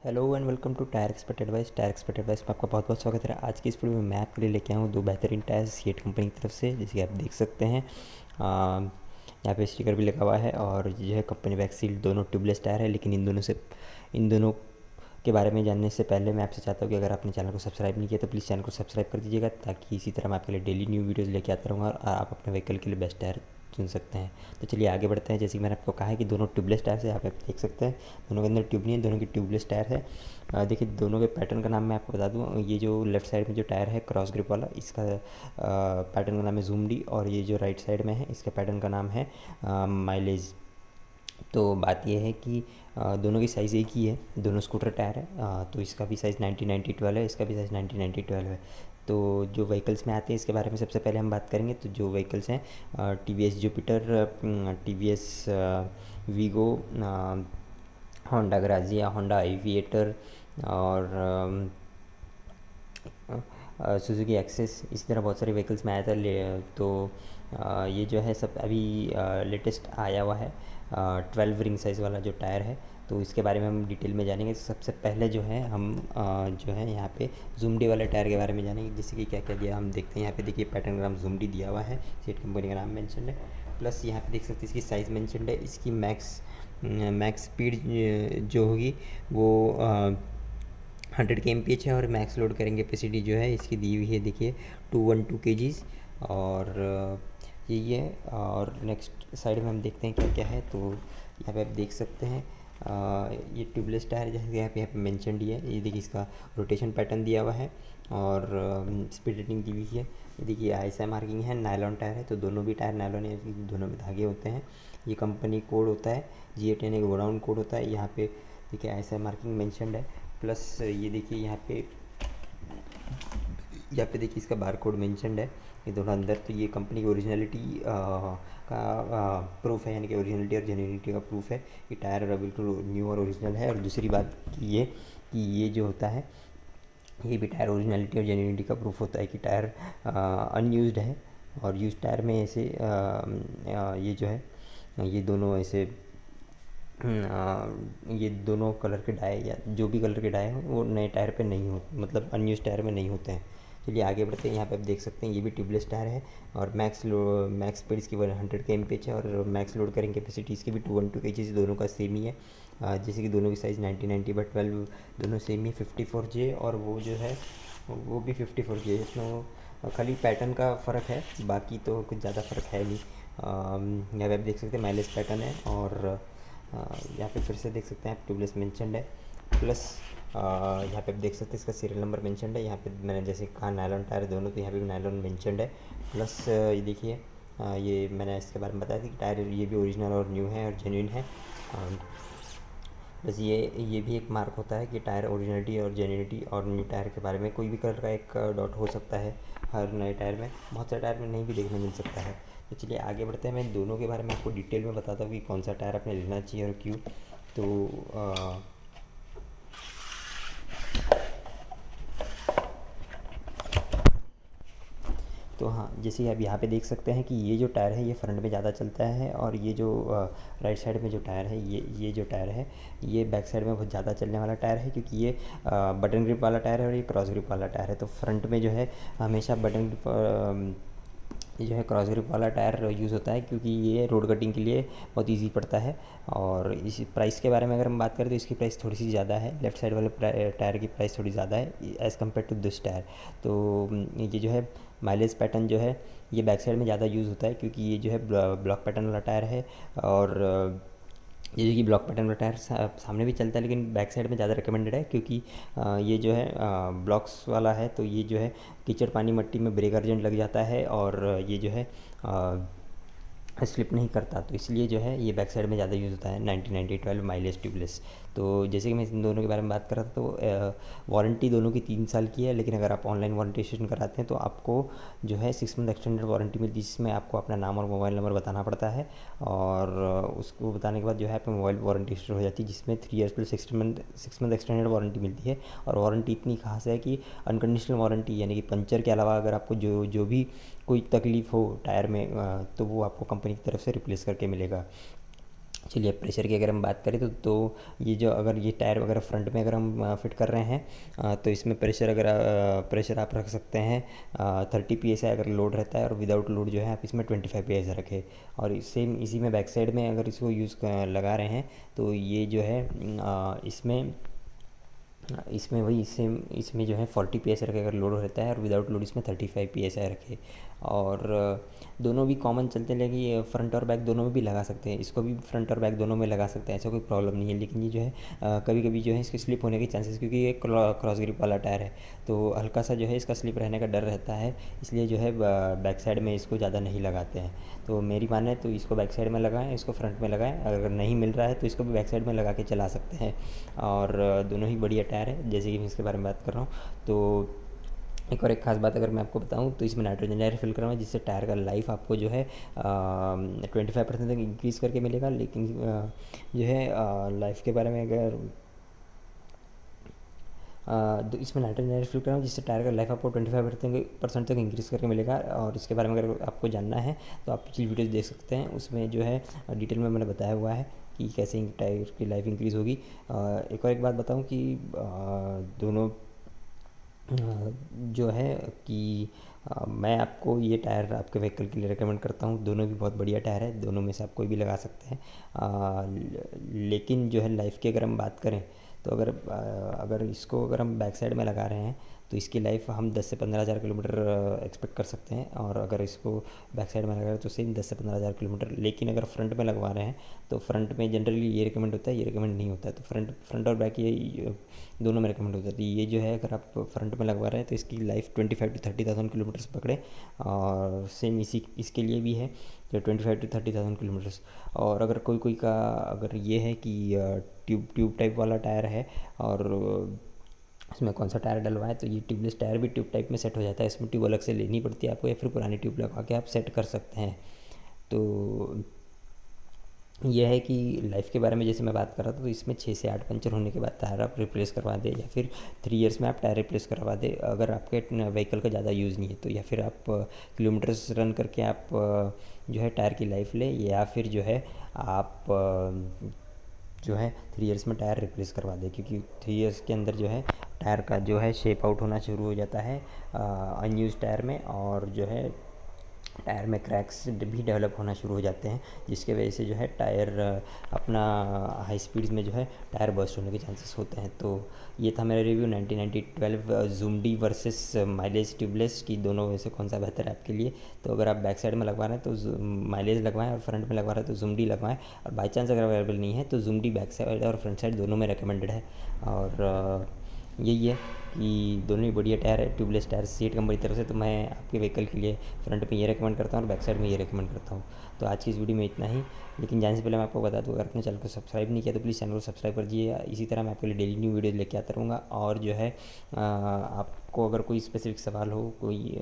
Hello and welcome to tyre expert advice. Tyre expert advice में आपका बहुत बहुत स्वागत है। आज की इस वीडियो में मैं आपके लिए लेके आया हूँ दो बेहतरीन टायर सीएट कंपनी की तरफ से, जैसे कि आप देख सकते हैं। यहाँ पे स्टिकर भी लगा हुआ है और जो है कंपनी बैक सीट दोनों ट्यूबलेस टायर है। लेकिन इन दोनों के बारे में जानने से पहले मैं आपसे चाहता हूँ कि अगर आपने चैनल को सब्सक्राइब नहीं किया तो प्लीज़ चैनल को सब्सक्राइब कर दीजिएगा, ताकि इसी तरह मैं आपके लिए डेली न्यू वीडियोज़ लेके आता रहूँगा और आप अपने व्हीकल के लिए बेस्ट टायर चुन सकते हैं। तो चलिए आगे बढ़ते हैं। जैसे कि मैंने आपको कहा है कि दोनों ट्यूबलेस टायर है, आप देख सकते हैं दोनों के अंदर ट्यूब नहीं है, दोनों की ट्यूबलेस टायर है। देखिए दोनों के पैटर्न का नाम मैं आपको बता दूँ। ये जो लेफ्ट साइड में जो टायर है क्रॉस ग्रिप वाला, इसका पैटर्न का नाम है जूम डी, और ये जो राइट साइड में है इसके पैटर्न का नाम है माइलेज। तो बात यह है कि दोनों की साइज़ एक ही है, दोनों स्कूटर टायर है। तो इसका भी साइज़ 90-90-12 है, इसका भी साइज़ 90-90-12 है। तो जो व्हीकल्स में आते हैं इसके बारे में सबसे पहले हम बात करेंगे। तो जो व्हीकल्स हैं T V S Jupiter, T V S Wego, Honda Grazia, Honda Aviator और सुजुकी एक्सेस, इसी तरह बहुत सारे व्हीकल्स में आया था। तो ये जो है सब अभी लेटेस्ट आया हुआ है 12 रिंग साइज़ वाला जो टायर है। तो इसके बारे में हम डिटेल में जानेंगे। सबसे पहले जो है हम जो है यहाँ पे जूम डी वाले टायर के बारे में जानेंगे। जैसे कि क्या क्या दिया हम देखते हैं। यहाँ पे देखिए पैटर्न का नाम जूम डी दिया हुआ है, सीट कंपनी का नाम मेंशन है। प्लस यहाँ पे देख सकते हैं इसकी साइज़ मेंशन है। इसकी मैक्स स्पीड जो होगी वो 100 kmph है, और मैक्स लोड करेंगे कैपेसिटी जो है इसकी दी हुई है, देखिए 212 kgs। और यही है। और नेक्स्ट साइड में हम देखते हैं क्या क्या है। तो यहाँ पे आप देख सकते हैं ये ट्यूबलेस टायर जैसे यहाँ पे मेंशन दिया है। ये देखिए इसका रोटेशन पैटर्न दिया हुआ है और स्पीड रेटिंग दी हुई है। ये देखिए आईएसआई मार्किंग है, नायलॉन टायर है, तो दोनों भी टायर नायलॉन है, दोनों में धागे होते हैं। ये कंपनी कोड होता है G8N, एक गोडाउन कोड होता है। यहाँ पे देखिए आईएसआई मार्किंग मेंशनड है। प्लस ये देखिए यहाँ पे देखिए इसका बार कोड मेंशनड है, ये दोनों अंदर। तो ये कंपनी की ओरिजिनलिटी का प्रूफ है, यानी कि ओरिजिनलिटी और जेन्युइनिटी का प्रूफ है। ये टायर बिल्कुल न्यू और ओरिजिनल है। और दूसरी बात ये कि ये जो होता है ये भी टायर ओरिजिनलिटी और जेन्युइनिटी का प्रूफ होता है कि टायर अनयूज्ड है। और यूज टायर में ऐसे ये जो है ये दोनों ऐसे ये दोनों कलर के डाई या जो भी कलर के डाई हैं वो नए टायर पे नहीं हो, मतलब अनयूज टायर में नहीं होते हैं। चलिए आगे बढ़ते हैं। यहाँ पे आप देख सकते हैं ये भी ट्यूबलेस टायर है और मैक्स स्पीड इसकी 100 kmph है, और मैक्स लोड करेंगे कैपेसिटी इसकी भी 212 kg, दोनों का सेम ही है। जैसे कि दोनों की साइज़ 90-90/12 दोनों सेम ही 54J, और वो जो है वो भी 54J। इसमें खाली पैटर्न का फ़र्क है, बाकी तो कुछ ज़्यादा फ़र्क है नहीं। यहाँ पे आप देख सकते हैं माइलेज पैटर्न है, और यहाँ पे फिर से देख सकते हैं आप ट्यूबलेस मेंशनड है। प्लस यहाँ पे आप देख सकते हैं इसका सीरियल नंबर मेंशनड है। यहाँ पे मैंने जैसे कहा नायलॉन टायर दोनों, तो यहाँ पे भी नायलॉन मेंशनड है। प्लस ये देखिए ये मैंने इसके बारे में बताया था कि टायर ये भी ओरिजिनल और न्यू है और जेन्युइन है। बस ये भी एक मार्क होता है कि टायर ओरिजिनलिटी और जेन्युइनिटी, और न्यू टायर के बारे में कोई भी कलर का एक डॉट हो सकता है हर नए टायर में, बहुत सारे टायर में नहीं भी देखने मिल सकता है। तो चलिए आगे बढ़ते हैं। मैं दोनों के बारे में आपको डिटेल में बताता हूँ कि कौन सा टायर आपने लेना चाहिए और क्यों। तो हाँ, जैसे आप यहाँ पे देख सकते हैं कि ये जो टायर है ये फ्रंट में ज़्यादा चलता है, और ये जो राइट साइड में जो टायर है ये जो टायर है ये बैक साइड में बहुत ज़्यादा चलने वाला टायर है, क्योंकि ये बटन ग्रिप वाला टायर है और ये क्रॉस ग्रिप वाला टायर है। तो फ्रंट में जो है हमेशा बटन ग्रिप ये जो है क्रॉस ग्रिप वाला टायर यूज़ होता है, क्योंकि ये रोड कटिंग के लिए बहुत इजी पड़ता है। और इस प्राइस के बारे में अगर हम बात करें तो इसकी प्राइस थोड़ी सी ज़्यादा है, लेफ्ट साइड वाले टायर की प्राइस थोड़ी ज़्यादा है as compare to this tyre. तो ये जो है माइलेज पैटर्न जो है ये बैक साइड में ज़्यादा यूज़ होता है, क्योंकि ये जो है ब्लॉक पैटर्न वाला टायर है। और ये जो कि ब्लॉक पैटर्न वाला टायर सामने भी चलता है, लेकिन बैक साइड में ज़्यादा रिकमेंडेड है, क्योंकि ये जो है ब्लॉक्स वाला है। तो ये जो है कीचड़ पानी मट्टी में ब्रेक अर्जेंट लग जाता है, और ये जो है स्लिप नहीं करता, तो इसलिए जो है ये बैक साइड में ज़्यादा यूज़ होता है 90-90-12 माइलेज ट्यूबलेस। तो जैसे कि मैं इन दोनों के बारे में बात कर रहा था, तो वारंटी दोनों की 3 साल की है, लेकिन अगर आप ऑनलाइन वारंटी रजिस्ट्रेशन कराते हैं तो आपको जो है 6 मंथ एक्सटेंडेड वारंटी मिलती है, जिसमें आपको अपना नाम और मोबाइल नंबर बताना पड़ता है। और उसको बताने के बाद जो है आपकी मोबाइल वारंटी रजिस्टर हो जाती है, जिसमें 3 years plus 6 month extended warranty मिलती है। और वारंटी इतनी खास है कि अनकंडीशनल वारंटी, यानी कि पंचर के अलावा अगर आपको जो भी कोई तकलीफ़ हो टायर में तो वो आपको कंपनी की तरफ से रिप्लेस करके मिलेगा। चलिए प्रेशर की अगर हम बात करें तो ये जो अगर ये टायर वगैरह फ्रंट में अगर हम फिट कर रहे हैं तो इसमें प्रेशर आप रख सकते हैं 30 PSI अगर लोड रहता है, और विदाउट लोड जो है आप इसमें 25 PSI रखें। और सेम इसी में बैक साइड में अगर इसको लगा रहे हैं तो ये जो है इसमें वही इसमें जो है 40 PSI रखे अगर लोड रहता है, और विदाउट लोड इसमें 35 PSI रखे। और दोनों भी कॉमन चलते हैं, लेकिन फ्रंट और बैक दोनों में भी लगा सकते हैं, इसको भी फ्रंट और बैक दोनों में लगा सकते हैं, ऐसा कोई प्रॉब्लम नहीं है। लेकिन ये जो है कभी कभी जो है इसके स्लिप होने के चांसेस, क्योंकि ये क्रॉस ग्रिप वाला टायर है तो हल्का सा जो है इसका स्लिप रहने का डर रहता है, इसलिए जो है बैक साइड में इसको ज़्यादा नहीं लगाते हैं। तो मेरी माने तो इसको बैक साइड में लगाएं, इसको फ्रंट में लगाएं, अगर नहीं मिल रहा है तो इसको भी बैक साइड में लगा के चला सकते हैं। और दोनों ही बढ़िया टायर है, जैसे कि मैं इसके बारे में बात कर रहा हूँ। तो एक ख़ास बात अगर मैं आपको बताऊं तो इसमें नाइट्रोजन एयर फिल करना है, जिससे टायर का लाइफ आपको जो है 25% तक इंक्रीज़ करके मिलेगा। लेकिन जो है लाइफ के बारे में अगर तो इसमें नाइट्रोजन एयर फिल कराऊँ, जिससे टायर का लाइफ आपको 25% तक इंक्रीज़ करके मिलेगा। और इसके बारे में अगर आपको जानना है तो आप पिछली वीडियोज़ देख सकते हैं, उसमें जो है डिटेल में मैंने बताया हुआ है कि कैसे टायर की लाइफ इंक्रीज़ होगी। एक बात बताऊं कि दोनों जो है कि मैं आपको ये टायर आपके व्हीकल के लिए रेकमेंड करता हूँ। दोनों भी बहुत बढ़िया टायर है, दोनों में से आप कोई भी लगा सकते हैं। लेकिन जो है लाइफ की अगर हम बात करें तो अगर इसको अगर हम बैक साइड में लगा रहे हैं तो इसकी लाइफ हम 10 से 15 हज़ार किलोमीटर एक्सपेक्ट कर सकते हैं। और अगर इसको बैक साइड में लगा रहे हैं तो सेम 10 से 15 हज़ार किलोमीटर। लेकिन अगर फ्रंट में लगवा रहे हैं तो फ्रंट में जनरली ये रिकमेंड होता है, ये रिकमेंड नहीं होता है। तो फ्रंट और बैक ये दोनों में रिकमेंड होता है। तो ये जो है अगर आप फ्रंट में लगवा रहे हैं तो इसकी लाइफ 25 to 30,000 किलोमीटर्स पकड़े। और सेम इसके लिए भी है जो 25 to 30,000 किलोमीटर्स। और अगर कोई का अगर ये है कि ट्यूब टाइप वाला टायर है और इसमें कौन सा टायर डलवाएं, तो ये ट्यूबलेस टायर भी ट्यूब टाइप में सेट हो जाता है, इसमें ट्यूब अलग से लेनी पड़ती है आपको, या फिर पुरानी ट्यूब लगा के आप सेट कर सकते हैं। तो यह है कि लाइफ के बारे में जैसे मैं बात कर रहा था, तो इसमें 6 से 8 पंचर होने के बाद टायर आप रिप्लेस करवा दें, या फिर 3 ईयर्स में आप टायर रिप्लेस करवा दें अगर आपके व्हीकल का ज़्यादा यूज़ नहीं है तो। या फिर आप किलोमीटर्स रन करके आप जो है टायर की लाइफ ले, या फिर जो है आप जो है 3 ईयर्स में टायर रिप्लेस करवा दें, क्योंकि 3 ईयर्स के अंदर जो है टायर का जो है शेप आउट होना शुरू हो जाता है अनयूज टायर में। और जो है टायर में क्रैक्स भी डेवलप होना शुरू हो जाते हैं, जिसके वजह से जो है टायर अपना हाई स्पीड्स में जो है टायर बर्स्ट होने के चांसेस होते हैं। तो ये था मेरा रिव्यू 1990-12 ज़ूमडी वर्सेस माइलेज ट्यूबलेस की, दोनों में से कौन सा बेहतर है आपके लिए। तो अगर आप बैक साइड में लगवा रहे हैं तो माइलेज लगवाएं, और फ्रंट में लगवा रहे हैं तो ज़ूमडी लगवाएं। और बाई चांस अगर अवेलेबल नहीं है तो ज़ूमडी बैक साइड और फ्रंट साइड दोनों में रिकमेंडेड है। और यही है कि दोनों ही बढ़िया टायर है, ट्यूबलेस टायर सीट कंपनी की तरफ से। तो मैं आपके व्हीकल के लिए फ्रंट में ये रेकमेंड करता हूँ और बैक साइड में ये रेकमेंड करता हूँ। तो आज की इस वीडियो में इतना ही। लेकिन जाने से पहले मैं आपको बता दूँ, अगर अपने चैनल को सब्सक्राइब नहीं किया तो प्लीज़ चैनल को सब्सक्राइब कर दीजिए। इसी तरह मैं आपके लिए डेली न्यू वीडियोज़ लेके आता रहूँगा। और जो है आपको अगर कोई स्पेसिफिक सवाल हो, कोई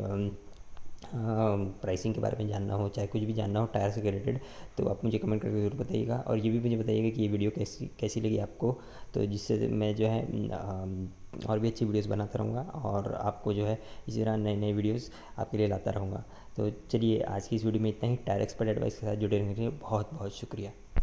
प्राइसिंग के बारे में जानना हो, चाहे कुछ भी जानना हो टायर से रिलेटेड, तो आप मुझे कमेंट करके ज़रूर बताइएगा। और ये भी मुझे बताइएगा कि ये वीडियो कैसी लगी आपको, तो जिससे मैं जो है और भी अच्छी वीडियोस बनाता रहूँगा, और आपको जो है इसी तरह नए नए वीडियोस आपके लिए लाता रहूँगा। तो चलिए आज की इस वीडियो में इतना ही। टायर एक्सपर्ट एडवाइस के साथ जुड़े रहने के लिए बहुत बहुत शुक्रिया।